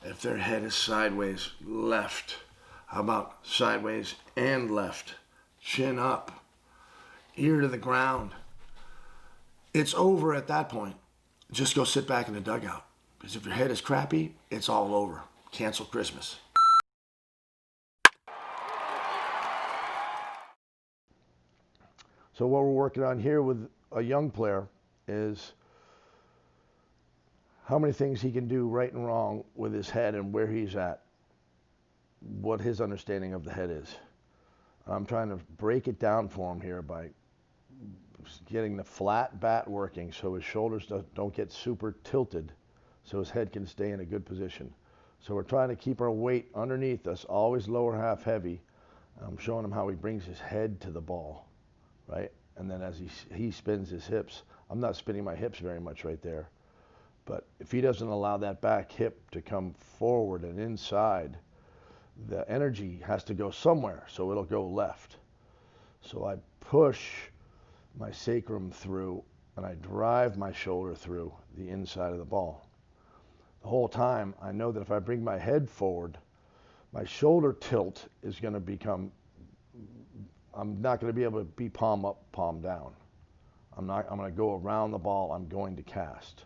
If their head is sideways, left. How about sideways and left? Chin up, ear to the ground. It's over at that point. Just go sit back in the dugout. Because if your head is crappy, it's all over. Cancel Christmas. So what we're working on here with a young player is how many things he can do right and wrong with his head and where he's at, what his understanding of the head is. I'm trying to break it down for him here by getting the flat bat working so his shoulders don't get super tilted so his head can stay in a good position. So we're trying to keep our weight underneath us, always lower half heavy. I'm showing him how he brings his head to the ball, right? And then as he spins his hips, I'm not spinning my hips very much right there. But if he doesn't allow that back hip to come forward and inside, the energy has to go somewhere, so it'll go left. So I push my sacrum through and I drive my shoulder through the inside of the ball. The whole time I know that if I bring my head forward, my shoulder tilt is going to become, I'm not going to be able to be palm up, palm down. I'm going to go around the ball, I'm going to cast.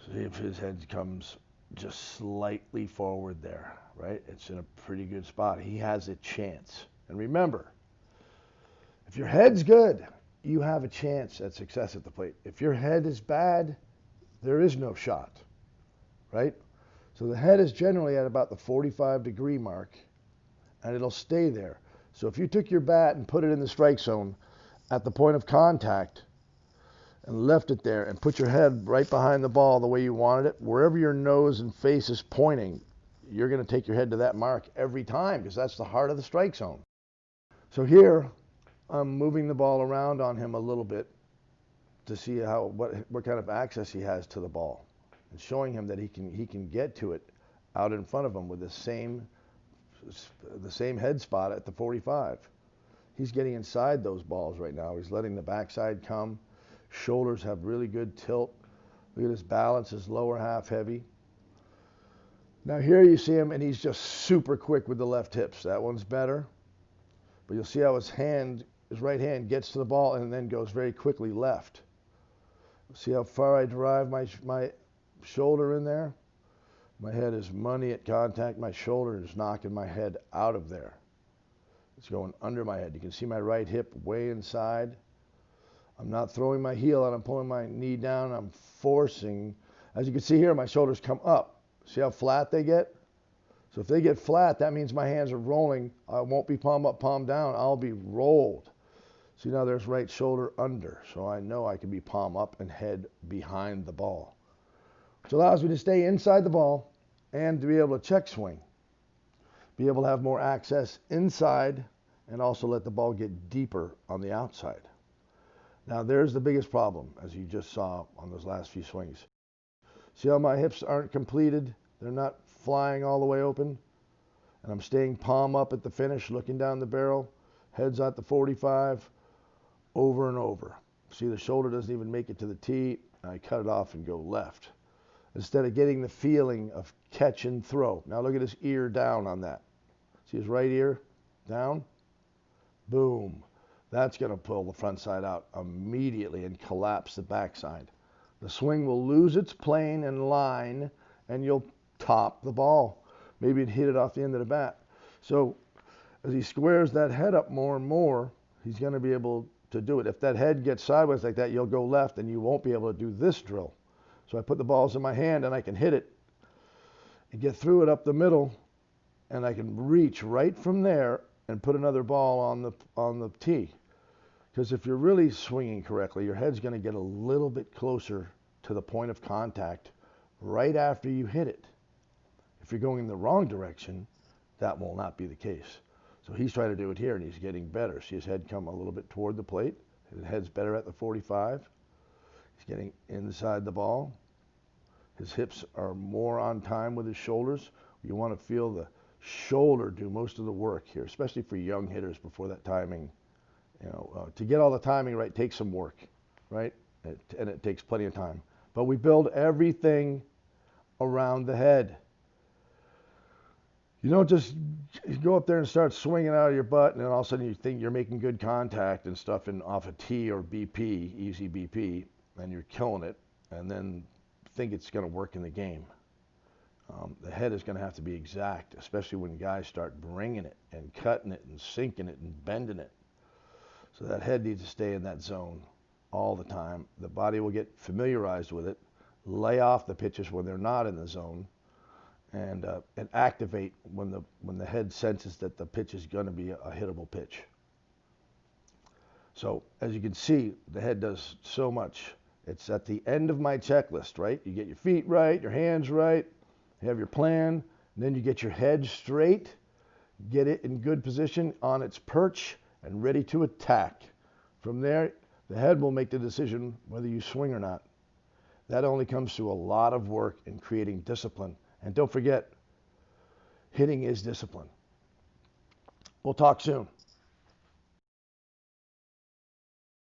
See if his head comes just slightly forward there, right? It's in a pretty good spot. He has a chance. And remember, if your head's good, you have a chance at success at the plate. If your head is bad, there is no shot, right? So the head is generally at about the 45-degree mark, and it'll stay there. So if you took your bat and put it in the strike zone at the point of contact and left it there and put your head right behind the ball the way you wanted it, wherever your nose and face is pointing, you're going to take your head to that mark every time because that's the heart of the strike zone. So here, I'm moving the ball around on him a little bit to see what kind of access he has to the ball, and showing him that he can get to it out in front of him with the same head spot at the 45. He's getting inside those balls right now. He's letting the backside come. Shoulders have really good tilt. Look at his balance, his lower half heavy. Now here you see him, and he's just super quick with the left hips. That one's better. But you'll see how his right hand gets to the ball and then goes very quickly left. See how far I drive my shoulder in there? My head is money at contact. My shoulder is knocking my head out of there. It's going under my head. You can see my right hip way inside. I'm not throwing my heel out. I'm pulling my knee down. I'm forcing. As you can see here, my shoulders come up. See how flat they get? So if they get flat, that means my hands are rolling. I won't be palm up, palm down. I'll be rolled. See, now there's right shoulder under. So I know I can be palm up and head behind the ball, which allows me to stay inside the ball and to be able to check swing, be able to have more access inside, and also let the ball get deeper on the outside. Now there's the biggest problem, as you just saw on those last few swings. See how my hips aren't completed? They're not flying all the way open. And I'm staying palm up at the finish, looking down the barrel, heads at the 45, over and over. See, the shoulder doesn't even make it to the tee. I cut it off and go left, instead of getting the feeling of catch and throw. Now look at his ear down on that. See his right ear down? Boom. That's going to pull the front side out immediately and collapse the backside. The swing will lose its plane and line, and you'll top the ball. Maybe it hit it off the end of the bat. So as he squares that head up more and more, he's going to be able to do it. If that head gets sideways like that, you'll go left, and you won't be able to do this drill. So I put the balls in my hand, and I can hit it and get through it up the middle, and I can reach right from there and put another ball on the tee. Because if you're really swinging correctly, your head's going to get a little bit closer to the point of contact right after you hit it. If you're going in the wrong direction, that will not be the case. So he's trying to do it here, and he's getting better. See his head come a little bit toward the plate. His head's better at the 45. He's getting inside the ball. His hips are more on time with his shoulders. You want to feel the shoulder do most of the work here, especially for young hitters before that timing. To get all the timing right takes some work, right? And it takes plenty of time. But we build everything around the head. You don't just go up there and start swinging out of your butt, and then all of a sudden you think you're making good contact and stuff off a T or BP, easy BP, and you're killing it, and then think it's going to work in the game. The head is going to have to be exact, especially when guys start bringing it and cutting it and sinking it and bending it. So that head needs to stay in that zone all the time. The body will get familiarized with it, lay off the pitches when they're not in the zone, and activate when the head senses that the pitch is going to be a hittable pitch. So as you can see, the head does so much. It's at the end of my checklist, right? You get your feet right, your hands right, you have your plan, and then you get your head straight, get it in good position on its perch and ready to attack. From there, the head will make the decision whether you swing or not. That only comes through a lot of work in creating discipline. And don't forget, hitting is discipline. We'll talk soon.